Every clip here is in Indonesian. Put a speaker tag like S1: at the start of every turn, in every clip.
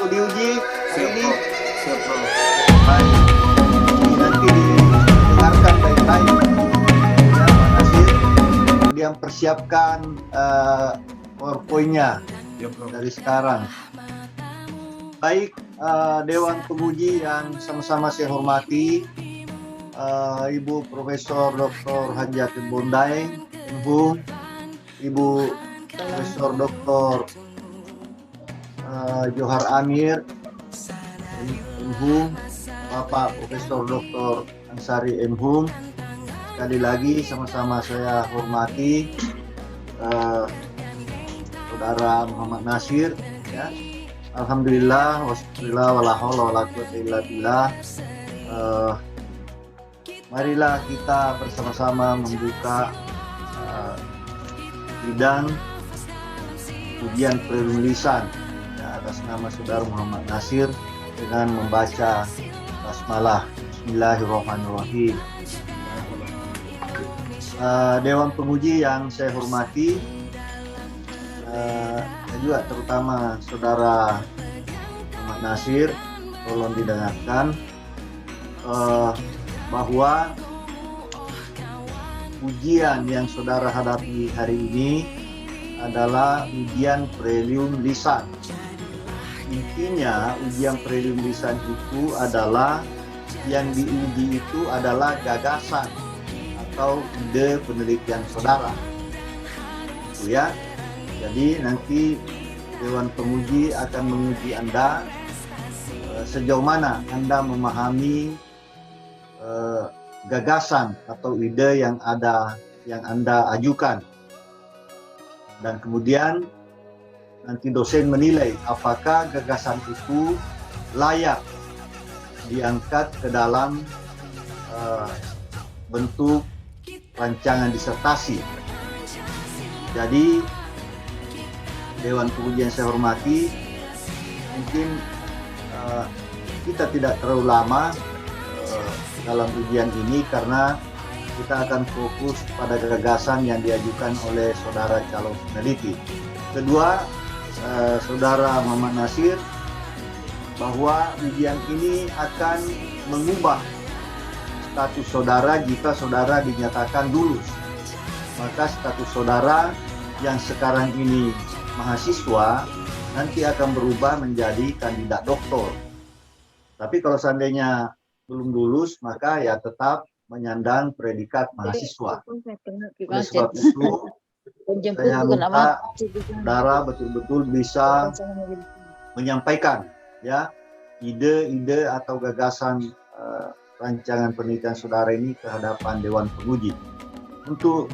S1: mau diuji hari ini?
S2: Siap, Bro.
S1: Baik. Ini nanti didengarkan baik-baik ya Pak Nasir. Kemudian persiapkan PowerPoint-nya
S2: Ya, Bro.
S1: dari sekarang. Baik, Dewan Penguji yang sama-sama saya hormati, Ibu Profesor Dr. Hanjati Bondai, Ibu Profesor Dr. Johar Amir, Bapak Profesor Dr. Ansari M.Hum. Sekali lagi sama-sama saya hormati Saudara Muhammad Nasir ya. Alhamdulillah wassallallahu wala haula wala quwwata illa billah. Marilah kita bersama-sama membuka bidang ujian penulisan ya, atas nama Saudara Muhammad Nasir dengan membaca basmalah. Bismillahirrahmanirrahim. Dewan Penguji yang saya hormati, dan juga terutama Saudara Muhammad Nasir, tolong didengarkan bahwa ujian yang saudara hadapi hari ini adalah ujian prelium lisan. Intinya ujian prelium lisan itu adalah yang diuji itu adalah gagasan atau ide penelitian saudara. Itu ya. Jadi nanti Dewan Penguji akan menguji Anda sejauh mana Anda memahami gagasan atau ide yang Anda ajukan, dan kemudian nanti dosen menilai apakah gagasan itu layak diangkat ke dalam bentuk rancangan disertasi. Jadi Dewan Penguji yang saya hormati, mungkin kita tidak terlalu lama dalam ujian ini karena kita akan fokus pada gagasan yang diajukan oleh saudara calon peneliti. Kedua, saudara Muhammad Nasir, bahwa ujian ini akan mengubah status saudara jika saudara dinyatakan lulus. Maka status saudara yang sekarang ini mahasiswa nanti akan berubah menjadi kandidat doktor. Tapi kalau seandainya belum lulus, maka ya tetap menyandang predikat mahasiswa. Oleh sebab itu, saya minta saudara betul-betul bisa menyampaikan ya ide-ide atau gagasan rancangan penelitian saudara ini ke hadapan Dewan Penguji. Untuk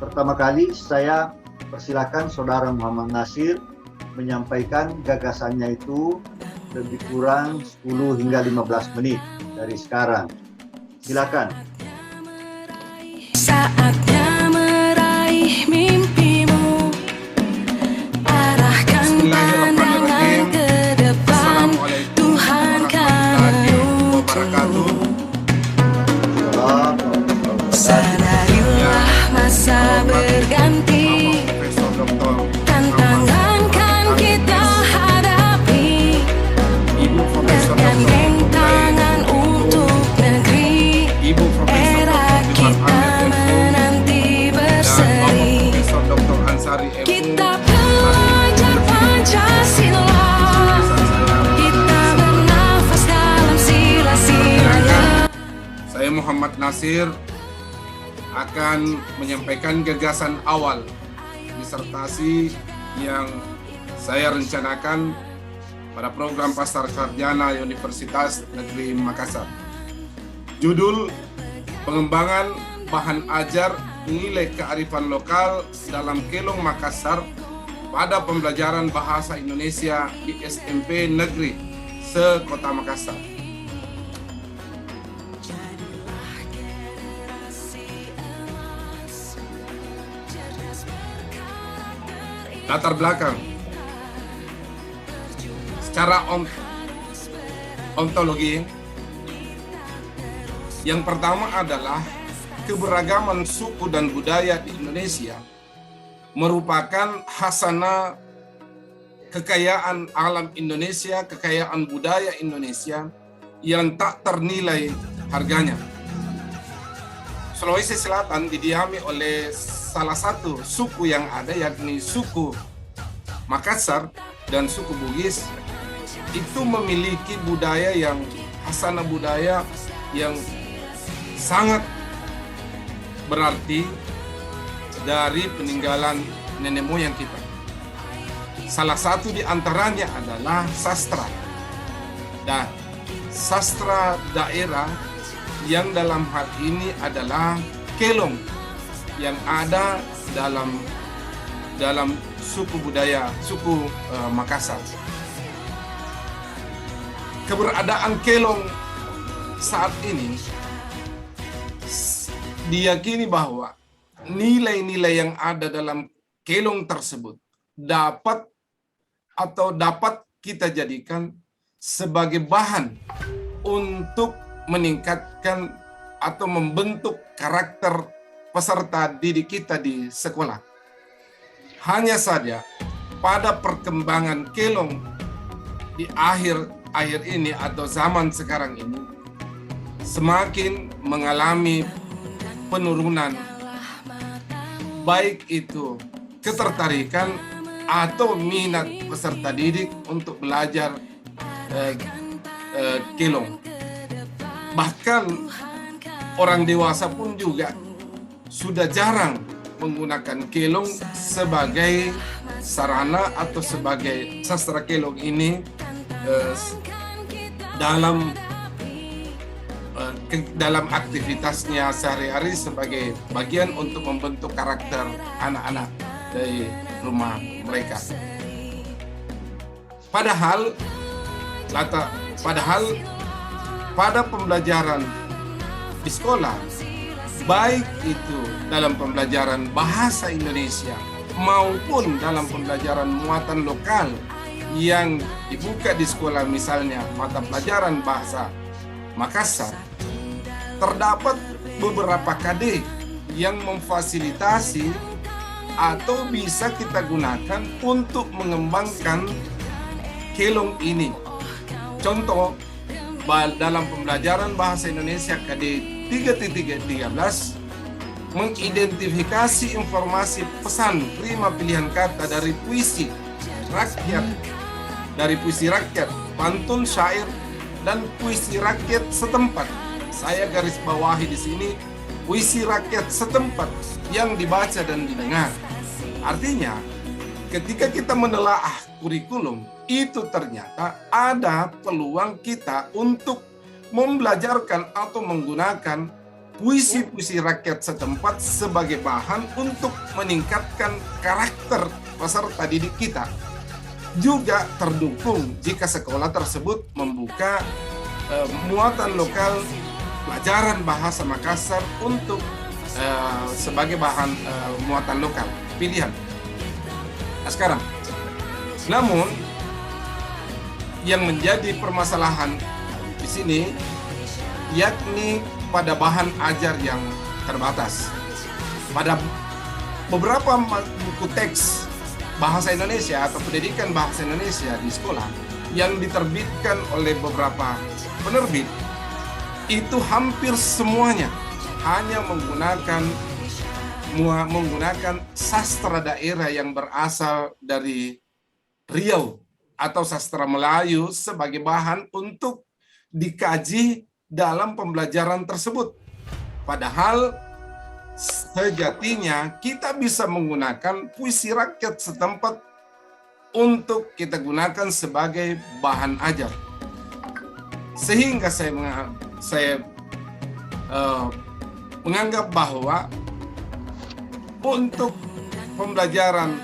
S1: pertama kali saya persilakan saudara Muhammad Nasir menyampaikan gagasannya itu lebih kurang 10 hingga 15 menit dari sekarang. Silakan.
S3: Saatnya meraih mimpimu, arahkan pandangan ke depan, Tuhan kan menuntun. Sadarilah masa berganti, tantangan kan kita hadapi, bergandeng tangan untuk negeri, era kita menanti berseri. Kita pelajar Pancasila, kita bernafas dalam sila-silanya.
S2: Saya Muhammad Nasir akan menyampaikan gagasan awal disertasi yang saya rencanakan pada program Pasar Sarjana Universitas Negeri Makassar. Judul: Pengembangan Bahan Ajar Nilai Kearifan Lokal dalam Kelong Makassar pada Pembelajaran Bahasa Indonesia di SMP Negeri se-Kota Makassar. Latar belakang secara ontologi, yang pertama adalah keberagaman suku dan budaya di Indonesia merupakan hasanah kekayaan alam Indonesia, kekayaan budaya Indonesia yang tak ternilai harganya. Sulawesi Selatan didiami oleh salah satu suku yang ada, yakni suku Makassar dan suku Bugis. Itu memiliki budaya yang hasanah budaya yang sangat berarti dari peninggalan nenek moyang kita. Salah satu di antaranya adalah sastra. Dan sastra daerah yang dalam hal ini adalah kelong yang ada dalam suku budaya suku Makassar. Keberadaan kelong saat ini diyakini bahwa nilai-nilai yang ada dalam kelong tersebut dapat kita jadikan sebagai bahan untuk meningkatkan atau membentuk karakter peserta didik kita di sekolah. Hanya saja pada perkembangan kelong di akhir ini atau zaman sekarang ini semakin mengalami penurunan, baik itu ketertarikan atau minat peserta didik untuk belajar kelong. Bahkan orang dewasa pun juga sudah jarang menggunakan kelong sebagai sarana atau sebagai sastra kelong ini dalam aktivitasnya sehari-hari sebagai bagian untuk membentuk karakter anak-anak dari rumah mereka. Padahal pada pembelajaran di sekolah, baik itu dalam pembelajaran bahasa Indonesia maupun dalam pembelajaran muatan lokal yang dibuka di sekolah, misalnya mata pelajaran bahasa Makassar, terdapat beberapa KD yang memfasilitasi atau bisa kita gunakan untuk mengembangkan kelong ini. Contoh, dalam pembelajaran bahasa Indonesia KD 3.13 mengidentifikasi informasi pesan prima pilihan kata dari puisi rakyat, pantun, syair, dan puisi rakyat setempat. Saya garis bawahi di sini puisi rakyat setempat yang dibaca dan didengar. Artinya, ketika kita menelaah kurikulum, itu ternyata ada peluang kita untuk membelajarkan atau menggunakan puisi-puisi rakyat setempat sebagai bahan untuk meningkatkan karakter peserta didik kita. Juga terdukung jika sekolah tersebut membuka muatan lokal pelajaran bahasa Makassar untuk sebagai bahan muatan lokal pilihan. Nah, sekarang, namun yang menjadi permasalahan di sini yakni pada bahan ajar yang terbatas. Pada beberapa buku teks bahasa Indonesia atau pendidikan bahasa Indonesia di sekolah yang diterbitkan oleh beberapa penerbit, itu hampir semuanya hanya menggunakan sastra daerah yang berasal dari Riau atau sastra Melayu sebagai bahan untuk dikaji dalam pembelajaran tersebut. Padahal sejatinya kita bisa menggunakan puisi rakyat setempat untuk kita gunakan sebagai bahan ajar. Sehingga saya menganggap bahwa untuk pembelajaran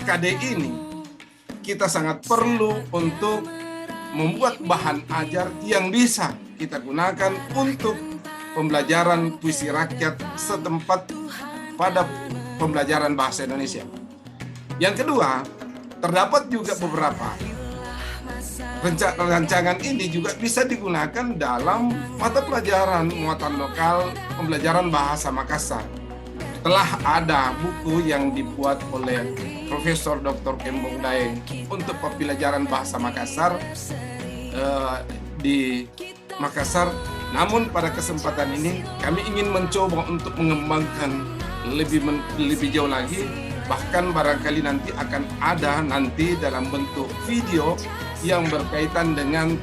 S2: KD ini kita sangat perlu untuk membuat bahan ajar yang bisa kita gunakan untuk pembelajaran puisi rakyat setempat pada pembelajaran bahasa Indonesia. Yang kedua, terdapat juga beberapa rancangan ini juga bisa digunakan dalam mata pelajaran muatan lokal pembelajaran bahasa Makassar. telah ada buku yang dibuat oleh Profesor Dr. Kembong Daeng untuk pembelajaran bahasa Makassar di Makassar. Namun pada kesempatan ini kami ingin mencoba untuk mengembangkan lebih jauh lagi, bahkan barangkali nanti akan ada nanti dalam bentuk video yang berkaitan dengan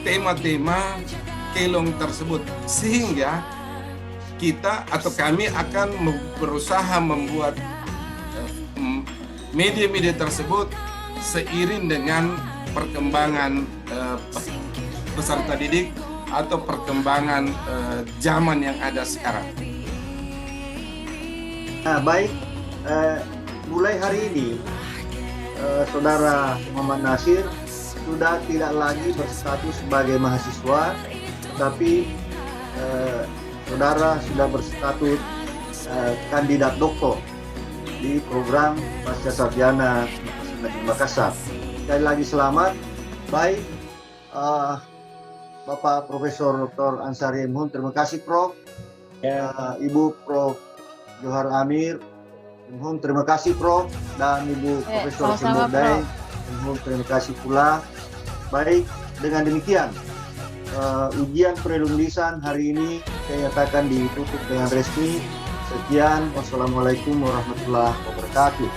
S2: tema-tema kelong tersebut, sehingga kita atau kami akan berusaha membuat media-media tersebut seiring dengan perkembangan peserta didik atau perkembangan zaman yang ada sekarang.
S1: Nah, baik, mulai hari ini Saudara Muhammad Nasir sudah tidak lagi berstatus sebagai mahasiswa, tetapi Saudara sudah berstatus kandidat doktor di program Pasca Sarjana Negeri Makassar. Sekali lagi selamat. Baik, Bapak Profesor Dr. Ansari M. Hun, terima kasih Prof. Ibu Prof. Johar Amir M. Hun, terima kasih Prof. Dan Ibu Profesor Kembong Daeng M. Hun, terima kasih pula. Baik, dengan demikian ujian prelim lisan hari ini saya nyatakan ditutup dengan resmi. Sekian, wassalamualaikum warahmatullahi wabarakatuh.